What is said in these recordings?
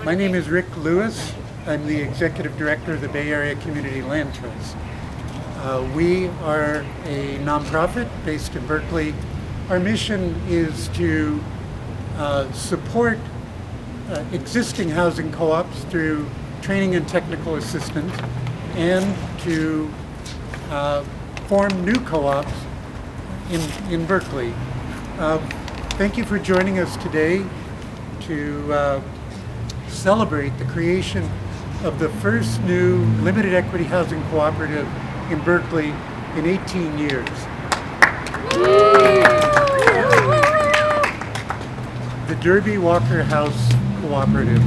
My name is Rick Lewis. I'm the Executive Director of the Bay Area Community Land Trust. We are a nonprofit based in Berkeley. Our mission is to support existing housing co-ops through training and technical assistance, and to form new co-ops in Berkeley. Thank you for joining us today to celebrate the creation of the first new limited equity housing cooperative in Berkeley in 18 years. The Derby Walker House Cooperative.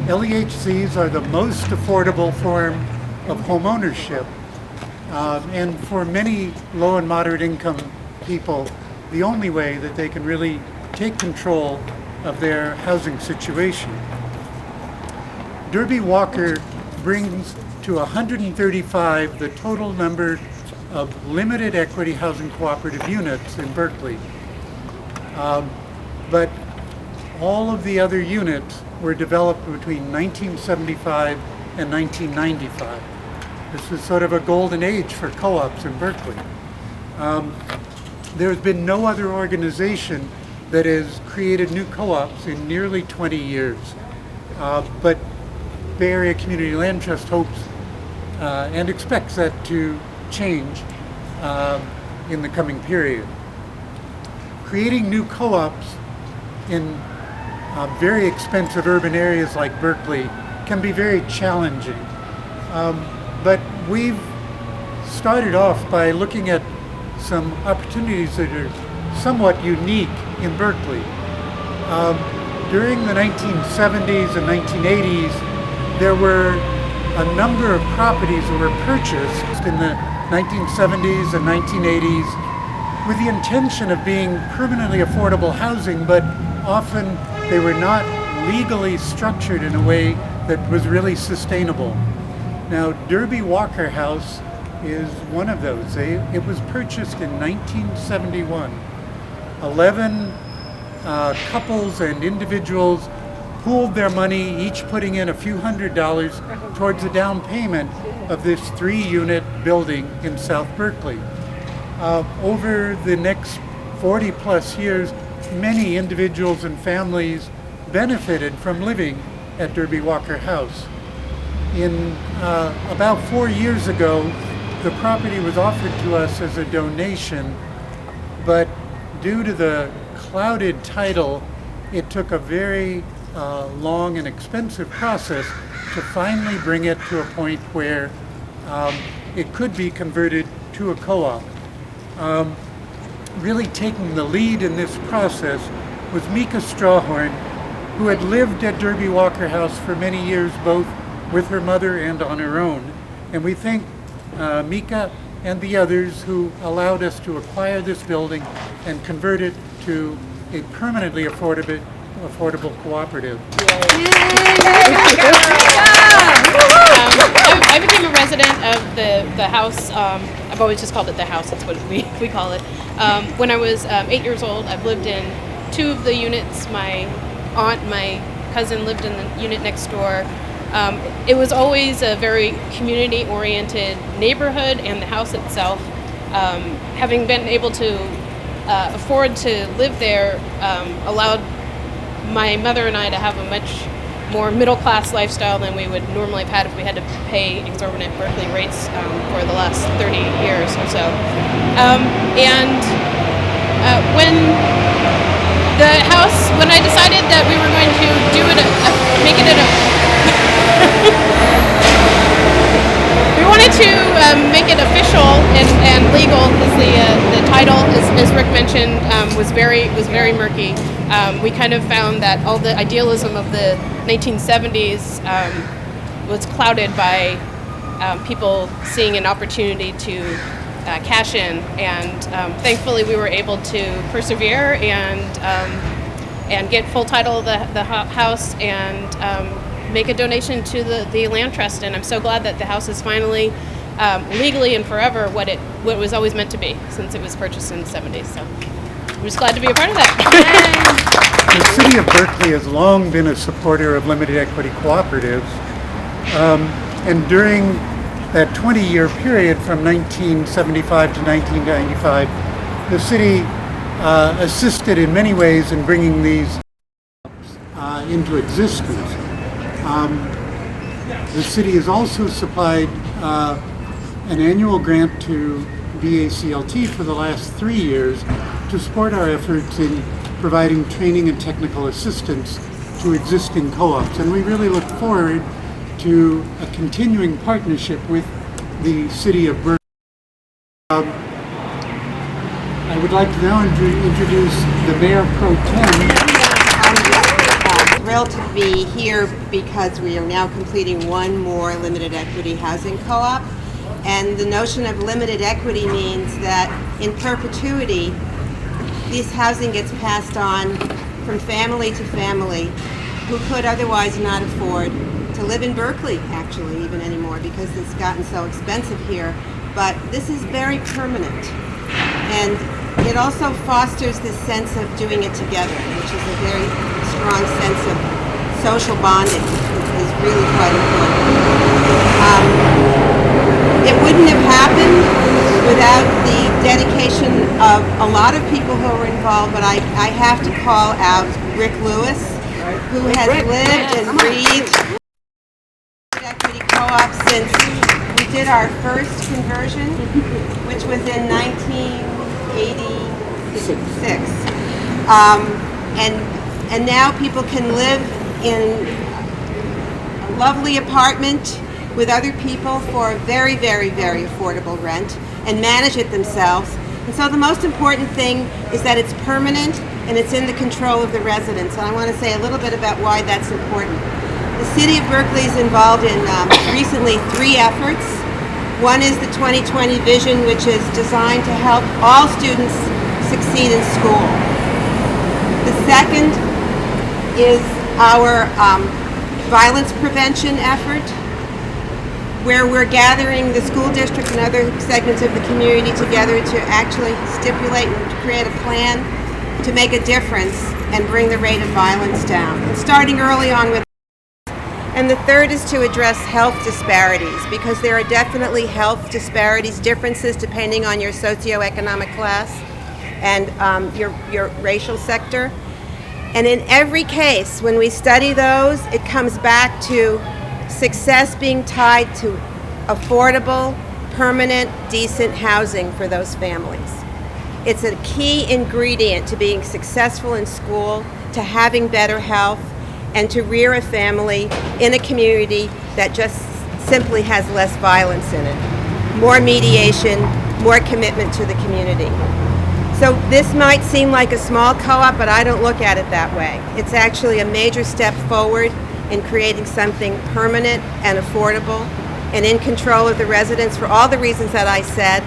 LEHCs are the most affordable form of home ownership, and for many low and moderate income people, the only way that they can really take control of their housing situation. Derby Walker brings to 135 the total number of limited equity housing cooperative units in Berkeley. But all of the other units were developed between 1975 and 1995. This was sort of a golden age for co-ops in Berkeley. There's been no other organization that has created new co-ops in nearly 20 years. But Bay Area Community Land Trust hopes and expects that to change in the coming period. Creating new co-ops in very expensive urban areas like Berkeley can be very challenging. But we've started off by looking at some opportunities that are somewhat unique in Berkeley. During the 1970s and 1980s, there were a number of properties that were purchased in the 1970s and 1980s with the intention of being permanently affordable housing, but often they were not legally structured in a way that was really sustainable. Now, Derby Walker House is one of those. It was purchased in 1971. 11 couples and individuals pooled their money, each putting in a few $100s towards the down payment of this 3-unit building in South Berkeley. Over the next 40 plus years, many individuals and families benefited from living at Derby Walker House. About 4 years ago, the property was offered to us as a donation, but due to the clouded title, it took a very long and expensive process to finally bring it to a point where it could be converted to a co-op. Really taking the lead in this process was Meika Strawhorn, who had lived at Derby Walker House for many years, both with her mother and on her own. And we thank Meika and the others who allowed us to acquire this building and convert it to a permanently affordable cooperative. I became a resident of the house. I've always just called it the house. That's what we call it. When I was 8 years old, I've lived in 2 of the units. My aunt, my cousin lived in the unit next door. It was always a very community-oriented neighborhood, and the house itself, having been able to afford to live there, allowed my mother and I to have a much more middle-class lifestyle than we would normally have had if we had to pay exorbitant Berkeley rates for the last 30 years or so. When I decided that we were going to do it, make it we wanted to make it official and legal, because the title, as Rick mentioned, was very murky. We kind of found that all the idealism of the 1970s was clouded by people seeing an opportunity to cash in, and thankfully we were able to persevere and get full title of the house and make a donation to the land trust. And I'm so glad that the house is finally legally and forever what it was always meant to be, since it was purchased in the 70s. So just glad to be a part of that. The City of Berkeley has long been a supporter of limited equity cooperatives, and during that 20-year period from 1975 to 1995, the city assisted in many ways in bringing these into existence. The city has also supplied an annual grant to BACLT for the last 3 years to support our efforts in providing training and technical assistance to existing co-ops. And we really look forward to a continuing partnership with the City of Berkeley. I would like to now introduce the Mayor Pro Tem. I'm thrilled to be here because we are now completing one more limited equity housing co-op. And the notion of limited equity means that in perpetuity, this housing gets passed on from family to family who could otherwise not afford to live in Berkeley, actually, even anymore, because it's gotten so expensive here. But this is very permanent. And it also fosters this sense of doing it together, which is a very strong sense of social bonding, which is really quite important. It wouldn't have happened without the dedication of a lot of people who are involved, but I have to call out Rick Lewis, who has lived and breathed equity co-op since we did our first conversion, which was in 1986. And now people can live in a lovely apartment with other people for a very, very, very affordable rent and manage it themselves. And so the most important thing is that it's permanent and it's in the control of the residents. And I want to say a little bit about why that's important. The City of Berkeley is involved in recently 3 efforts. One is the 2020 vision, which is designed to help all students succeed in school. The second is our violence prevention effort, where we're gathering the school district and other segments of the community together to actually stipulate and create a plan to make a difference and bring the rate of violence down. And starting early on with. And the third is to address health disparities, because there are definitely health disparities, differences depending on your socioeconomic class and your racial sector. And in every case, when we study those, it comes back to success being tied to affordable, permanent, decent housing for those families. It's a key ingredient to being successful in school, to having better health, and to rear a family in a community that just simply has less violence in it. More mediation, more commitment to the community. So this might seem like a small co-op, but I don't look at it that way. It's actually a major step forward in creating something permanent and affordable and in control of the residents for all the reasons that I said.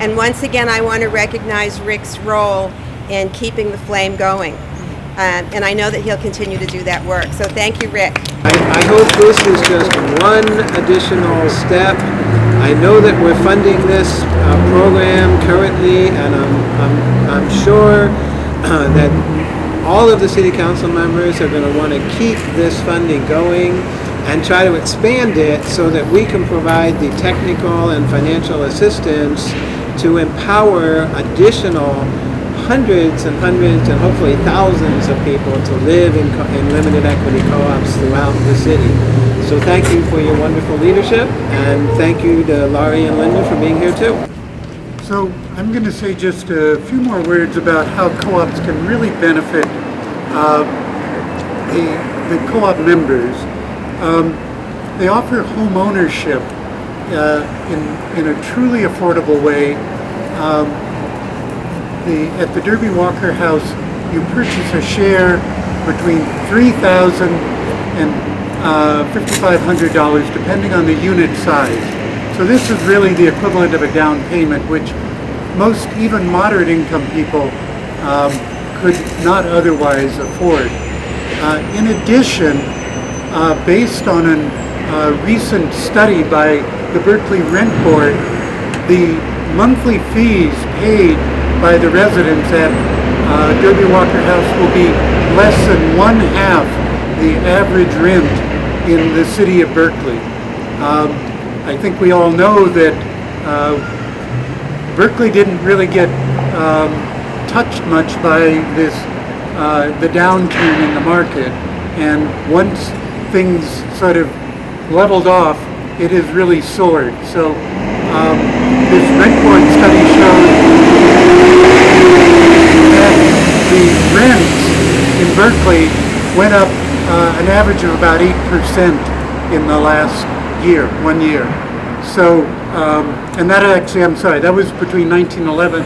And once again, I want to recognize Rick's role in keeping the flame going. And I know that he'll continue to do that work. So thank you, Rick. I hope this is just one additional step. I know that we're funding this program currently, and I'm sure that all of the city council members are going to want to keep this funding going and try to expand it so that we can provide the technical and financial assistance to empower additional hundreds and hundreds and hopefully thousands of people to live in limited equity co-ops throughout the city. So thank you for your wonderful leadership, and thank you to Laurie and Linda for being here too. So I'm going to say just a few more words about how co-ops can really benefit the co-op members. They offer home ownership in a truly affordable way. At the Derby Walker House, you purchase a share between $3,000 and $5,500 depending on the unit size. So this is really the equivalent of a down payment, which most even moderate income people could not otherwise afford. In addition, based on a recent study by the Berkeley Rent Board, the monthly fees paid by the residents at Derby Walker House will be less than one half the average rent in the city of Berkeley. I think we all know that Berkeley didn't really get touched much by this the downturn in the market, and once things sort of leveled off, it has really soared. So this rent board study showed that the rents in Berkeley went up an average of about 8% in the last year, 1 year. So, and that actually, I'm sorry, that was between 2011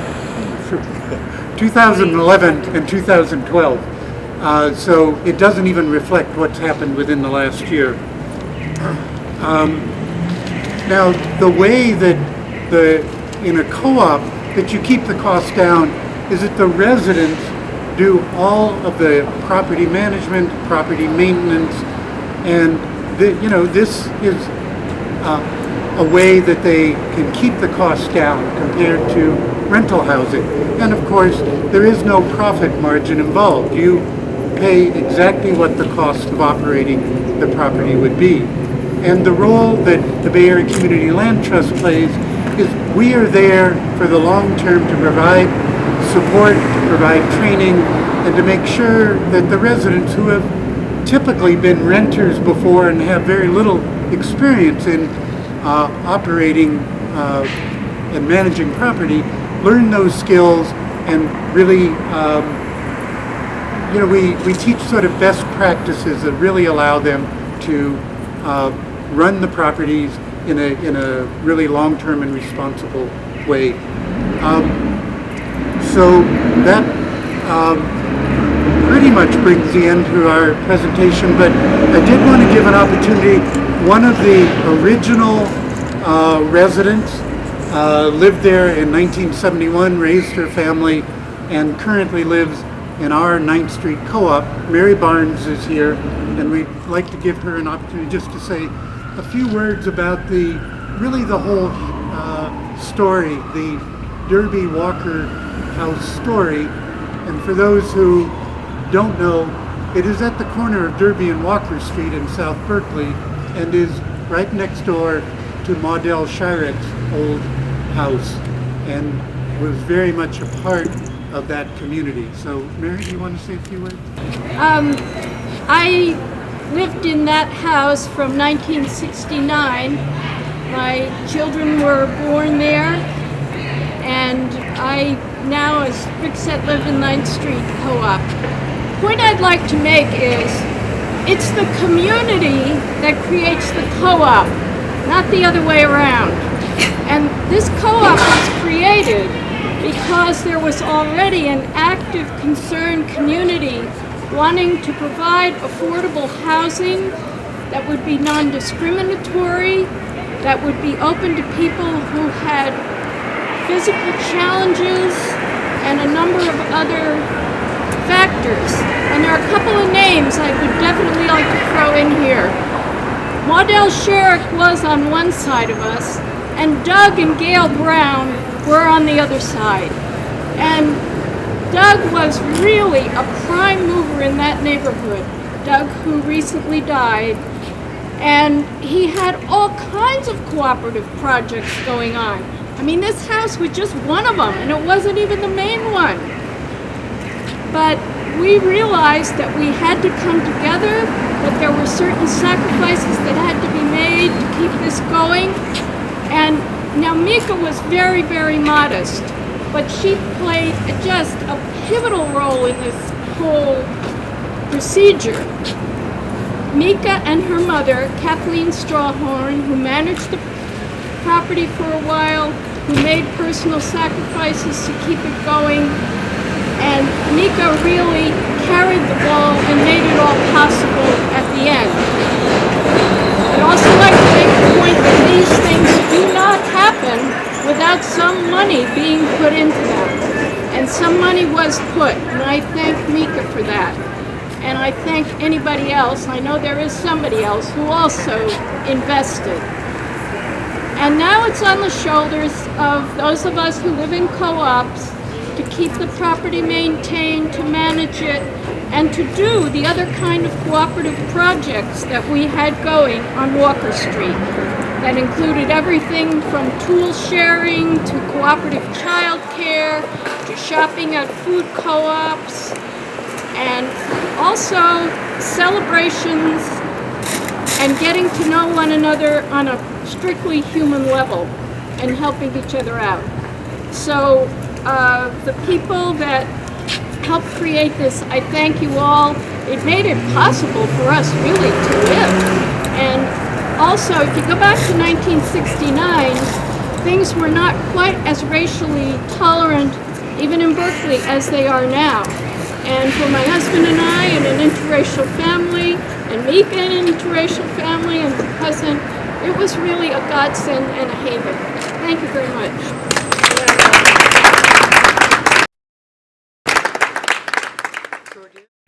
and 2012. So it doesn't even reflect what's happened within the last year. Now, the way that in a co-op that you keep the cost down is that the residents do all of the property management, property maintenance, and this is a way that they can keep the cost down compared to rental housing. And of course, there is no profit margin involved. You pay exactly what the cost of operating the property would be. And the role that the Bay Area Community Land Trust plays is we are there for the long term to provide support, to provide training, and to make sure that the residents who have typically been renters before and have very little experience in operating and managing property learn those skills and really, we teach sort of best practices that really allow them to run the properties in a really long-term and responsible way. So that pretty much brings the end to our presentation, but I did want to give an opportunity. One of the original residents lived there in 1971, raised her family, and currently lives in our 9th Street Co-op. Mary Barnes is here, and we'd like to give her an opportunity just to say a few words about the whole story, the Derby Walker House story. And for those who don't know, it is at the corner of Derby and Walker Street in South Berkeley, and is right next door to Maudel Shirett's old house, and was very much a part of that community. So, Mary, do you want to say a few words? I lived in that house from 1969. My children were born there, and I now, as Rick said, live in 9th Street Co-op. The point I'd like to make is it's the community that creates the co-op, not the other way around. And this co-op was created because there was already an active, concerned community wanting to provide affordable housing that would be non-discriminatory, that would be open to people who had physical challenges and a number of other factors. And there are a couple of names I would definitely like to throw in here. Maudel Sherrick was on one side of us, and Doug and Gail Brown were on the other side. And Doug was really a prime mover in that neighborhood. Doug, who recently died, and he had all kinds of cooperative projects going on. I mean, this house was just one of them, and it wasn't even the main one. But we realized that we had to come together, that there were certain sacrifices that had to be made to keep this going. And now Meika was very, very modest, but she played just a pivotal role in this whole procedure. Meika and her mother, Kathleen Strawhorn, who managed the property for a while, who made personal sacrifices to keep it going, and Meika really carried the ball and made it all possible at the end. I'd also like to make the point that these things do not happen without some money being put into them. And some money was put, and I thank Meika for that. And I thank anybody else, I know there is somebody else who also invested. And now it's on the shoulders of those of us who live in co-ops to keep the property maintained, to manage it, and to do the other kind of cooperative projects that we had going on Walker Street. That included everything from tool sharing to cooperative childcare to shopping at food co-ops, and also celebrations and getting to know one another on a strictly human level and helping each other out. So the people that helped create this, I thank you all. It made it possible for us really to live. And also, if you go back to 1969, things were not quite as racially tolerant, even in Berkeley, as they are now. And for my husband and I, and an interracial family, and Meika, an interracial family, and her cousin, it was really a godsend and a haven. Thank you very much.